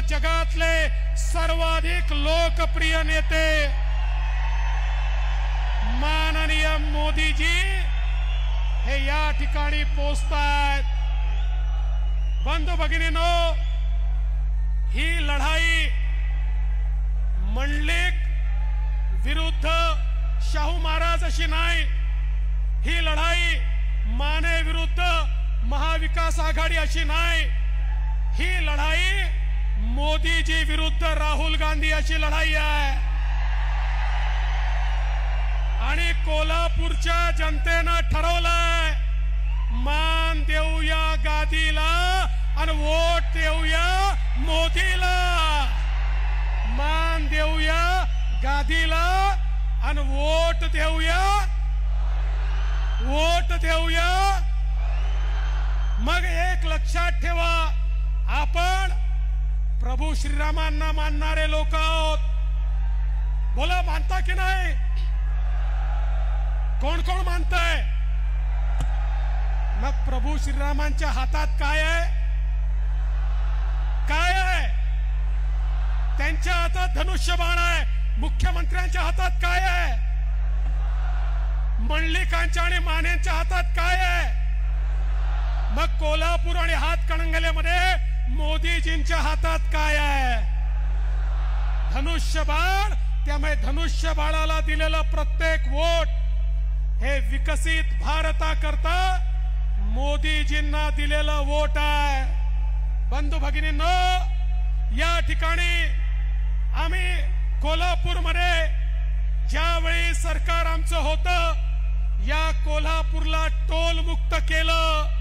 जगातले सर्वाधिक लोकप्रिय नेते माननीय मोदीजी हे या ठिकाणी पोहोचतायत। बंधू भगिनींनो, ही लढाई मंडलिक विरुद्ध शाहू महाराज अशी नाही, ही लढाई माने विरुद्ध महाविकास आघाडी अशी नाही, ही लढाई मोदीजी विरुद्ध राहुल गांधी अशी लढाई आहे। आणि कोल्हापूरच्या जनतेनं ठरवलंय, मान देऊया गादीला आणि वोट देऊया मोदीला। मान देऊया गादीला आणि वोट देऊया। मग एक लक्षात ठेवा, आपण प्रभू श्रीरामांना मानणारे लोक आहोत। बोला, मानता की नाही? कोण कोण मानताय? मग प्रभू श्रीरामांच्या हातात काय आहे? काय आहे? त्यांच्या हातात धनुष्यबाण आहे। मुख्यमंत्र्यांच्या हातात काय आहे? मंडलिकांच्या आणि मानेंच्या हातात काय आहे? मग कोल्हापूर आणि हातकणंगलेमध्ये मोदीजींच्या हातात काय आहे? धनुष्यबाण। त्यामुळे धनुष्यबाणाला दिलेलं प्रत्येक वोट हे विकसित भारताकरता मोदीजींना दिलेलं वोट आहे। बंधू भगिनींनो, या ठिकाणी आम्ही कोल्हापूरमध्ये ज्यावेळी सरकार आमचं होतं, या कोल्हापूरला टोल मुक्त केलं।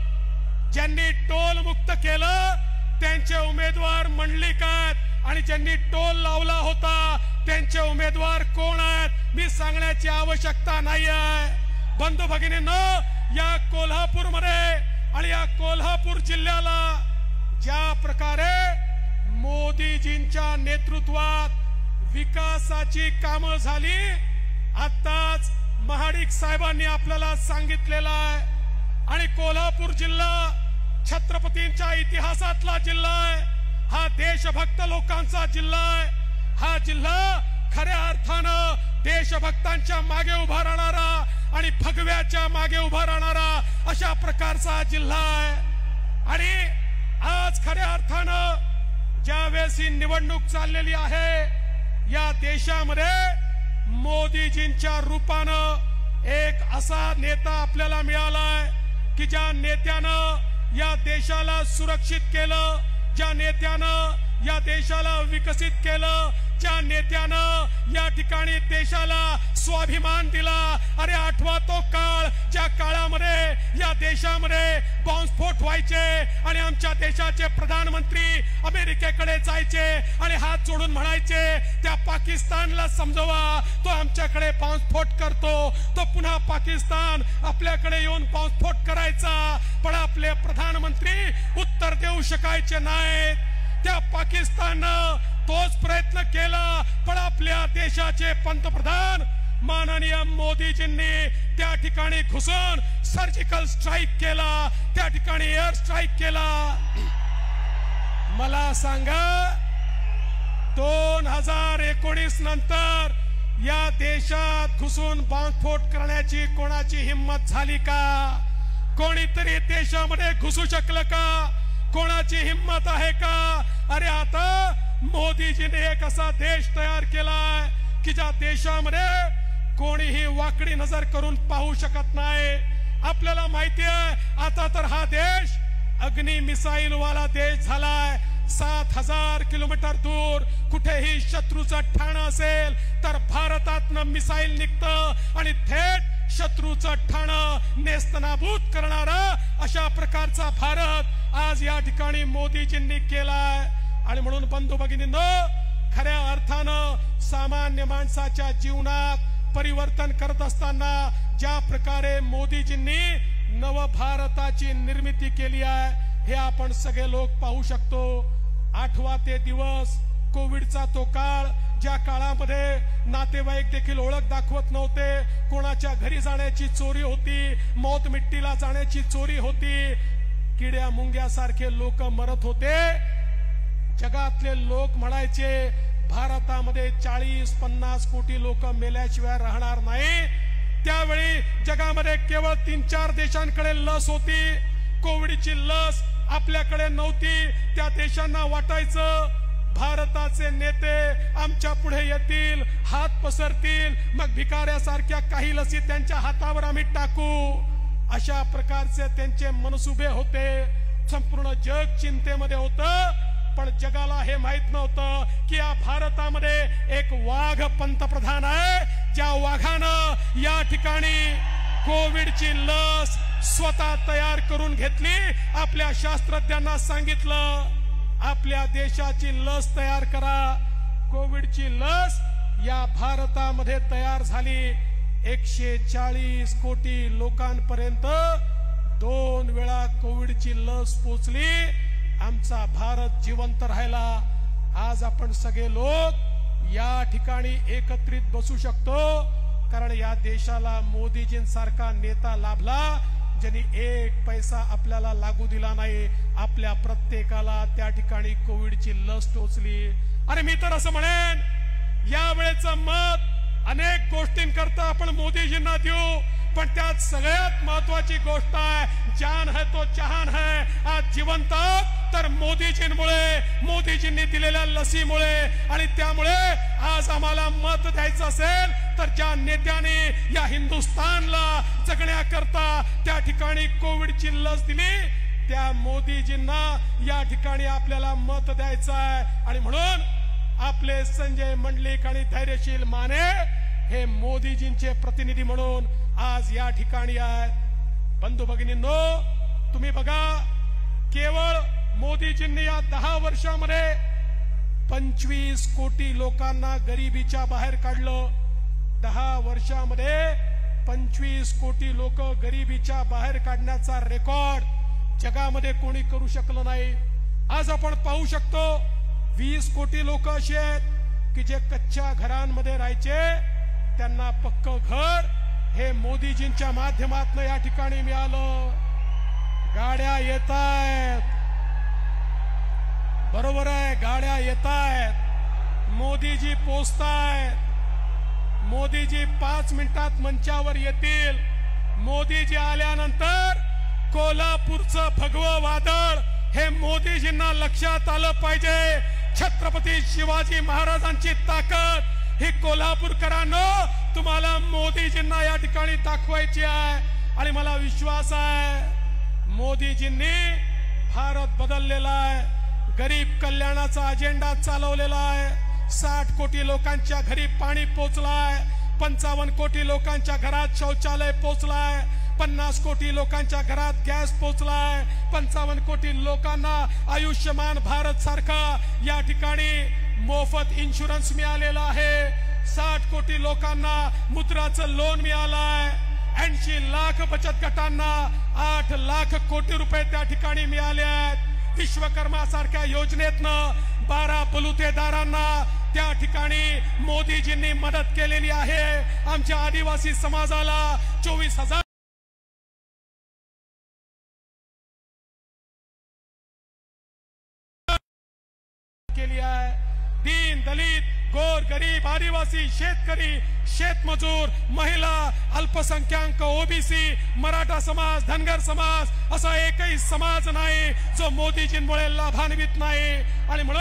ज्यांनी टोल मुक्त केलं त्यांचे उमेदवार मंडलिक आहेत आणि ज्यांनी टोल लावला होता त्यांचे उमेदवार कोण आहेत मी सांगण्याची आवश्यकता नाही आहे। बंधू भगिनींनो, या कोल्हापूरमध्ये आणि या कोल्हापूर जिल्ह्याला ज्या प्रकारे मोदीजींच्या नेतृत्वात विकासाची कामं झाली, आताच महाडिक साहेबांनी आपल्याला सांगितलेलं आहे। आणि कोल्हापूर जिल्हा छत्रपतींच्या इतिहासातला जिल्हा आहे, हा देशभक्त लोकांचा जिल्हा आहे। हा जिल्हा खऱ्या अर्थानं देशभक्तांच्या मागे उभा राहणारा आणि भगव्याच्या मागे उभा राहणारा अशा प्रकारचा जिल्हा आहे। आणि आज खऱ्या अर्थानं ज्यावेळेस ही निवडणूक चाललेली आहे, या देशामध्ये मोदीजींच्या रूपानं एक असा नेता आपल्याला मिळालाय की ज्या नेत्यानं या देशाला सुरक्षित केलं, ज्या नेत्यानं या देशाला विकसित केलं, ज्या नेत्यानं या ठिकाणी देशाला स्वाभिमान दिला। अरे आठवा तो काळ, ज्या काळामध्ये या देशामध्ये बॉम्बस्फोट व्हायचे आणि आमच्या देशाचे प्रधानमंत्री अमेरिकेकडे जायचे आणि हात जोडून म्हणायचे त्या पाकिस्तानला समजवा, तो आमच्याकडे बॉम्बस्फोट करतो, तो पुन्हा पाकिस्तान आपल्याकडे येऊन बॉम्बस्फोट करायचा। पण आपले प्रधानमंत्री उत्तर देऊ शकायचे नाहीत। त्या पाकिस्ताननं तोच प्रयत्न केला, पण आपल्या देशाचे पंतप्रधान माननीय मोदीजींनी त्या ठिकाणी घुसून सर्जिकल स्ट्राइक केला, त्या ठिकाणी एअर स्ट्राइक केला। मला सांगा, 2019 नंतर या देशात घुसून बॉम्बस्फोट करण्याची कोणाची हिम्मत झाली का? कोणीतरी देशामध्ये घुसू शकलं का? कोणाची हिम्मत आहे का? अरे आता मोदीजीने एक असा देश तयार केलाय की ज्या देशामध्ये कोणीही वाकडी नजर करून पाहू शकत नाही। आपल्याला माहिती आहे आता तर हा देश अग्नि मिसाईल वाला देश झालाय। 7000 किलोमीटर दूर कुठेही शत्रूचं ठाण असेल तर भारतातनं मिसाईल निघतं आणि थेट शत्रूचं ठाण नेस्तनाबूत करणारा अशा प्रकारचा भारत आज या ठिकाणी मोदीजींनी केलाय। आणि म्हणून बंधू भगिनींनो, खऱ्या अर्थानं सामान्य माणसाच्या जीवनात परिवर्तन करत असताना ज्या प्रकारे मोदीजींनी नव भारताची निर्मिती केली आहे हे आपण सगळे लोक पाहू शकतो। 8वा ते दिवस कोविडचा तो काळ, ज्या काळामध्ये नातेवाईक देखील ओळख दाखवत नव्हते, कोणाच्या घरी जाण्याची चोरी होती, मौत मिट्टीला जाण्याची चोरी होती, किड्या मुंग्यासारखे लोक मरत होते। जगातले लोक म्हणायचे भारतामध्ये 40-50 कोटी लोक मेल्याशिवाय राहणार नाही, त्यावेळी जगामध्ये केवळ 3-4 देशांकडे लस होती, कोविडची लस आपल्याकडे नव्हती, त्या देशांना वाटायचं भारताचे नेते आमच्या पुढे येतील, हात पसरतील, मग भिकाऱ्यासारख्या काही लसी त्यांच्या हातावर आम्ही टाकू, अशा प्रकारचे त्यांचे मनसुबे होते। संपूर्ण जग चिंतेमध्ये होतं, पण जगाला हे माहित नव्हतं की या भारतामध्ये एक वाघ पंतप्रधान आहे, ज्या वाघानं या ठिकाणी कोविडची लस स्वतः तयार करून घेतली, आपल्या शास्त्रज्ञांना सांगितलं आपल्या देशाची लस तयार करा। कोविडची लस या भारतामध्ये तयार झाली, 140 कोटी लोकांपर्यंत 2 वेळा कोविडची लस पोहोचली, आमचा भारत जिवंत राहिला। आज आपण सगळे लोक या ठिकाणी एकत्रित बसू शकतो कारण या देशाला मोदीजींसारखा नेता लाभला, ज्यांनी 1 पैसा आपल्याला लागू दिला नाही, आपल्या प्रत्येकाला त्या ठिकाणी कोविडची लस टोचली। अरे मी तर असं म्हणेन यावेळेचं मत अनेक गोष्टींकरता आपण मोदीजींना देऊ, पण त्यात सगळ्यात महत्वाची गोष्ट आहे जान है तो जहान है। आज जिवंत तर मोदीजींमुळे, मोदीजींनी दिलेल्या लसीमुळे, आणि त्यामुळे आज आम्हाला मत द्यायचं असेल तर ज्या नेत्यांनी या हिंदुस्थानला जगण्याकरता त्या ठिकाणी कोविडची लस दिली त्या मोदीजींना या ठिकाणी आपल्याला मत द्यायचं आहे। आणि म्हणून आपले संजय मंडलिक आणि धैर्यशील माने हे मोदीजींचे प्रतिनिधी म्हणून आज या ठिकाणी आहेत। बंधू भगिनींनो, तुम्ही बघा केवळ मोदीजींनी या 10 वर्षामध्ये 25 कोटी लोकांना गरिबीच्या बाहेर काढलं। 10 वर्षामध्ये 25 कोटी लोक गरिबीच्या बाहेर काढण्याचा रेकॉर्ड जगामध्ये कोणी करू शकलं नाही। आज आपण पाहू शकतो 20 कोटी लोक असे आहेत की जे कच्च्या घरांमध्ये राहायचे, त्यांना पक्क घर हे मोदीजींच्या माध्यमातून या ठिकाणी मिळालं। गाड्या येतायत, बरोबर आहे, गाड्या येतायत, मोदीजी पोचतायत, मोदीजी 5 मिनिटात मंचावर येतील। मोदीजी आल्यानंतर कोल्हापूरचं भगवं वादळ हे मोदीजींना लक्षात आलं पाहिजे। छत्रपती शिवाजी महाराजांची ताकद ही कोल्हापूरकरांनो तुम्हाला मोदीजींना या ठिकाणी दाखवायची आहे। आणि मला विश्वास आहे मोदीजींनी भारत बदललेला आहे, गरीब कल्याणाचा अजेंडा चालवलेला आहे। 60 कोटी लोकांच्या घरी पाणी पोहोचलाय, 55 कोटी लोकांच्या घरात शौचालय पोहोचलाय, 50 कोटी लोकांच्या घरात गॅस पोहोचलाय, 55 कोटी लोकांना आयुष्यमान भारत सारखा या ठिकाणी मोफत इन्शुरन्स मिळालेला आहे, 60 कोटी लोकांना मुद्राचं लोन मिळालंय, 80 लाख बचत गटांना 8 लाख कोटी रुपये त्या ठिकाणी मिळाले आहेत। विश्वकर्मा सारख्या योजनेतनं 12 बलुतेदारांना त्या ठिकाणी मोदीजींनी मदत केलेली आहे। आमच्या आदिवासी समाजाला 24,000 केली आहे। दीन दलित गोर गरीब आदिवासी शेतकरी शेतमजूर महिला अल्पसंख्याक ओबीसी मराठा समाज धनगर समाज असा एकही समाज नाही जो मोदीजींमुळे लाभान्वित नाही। आणि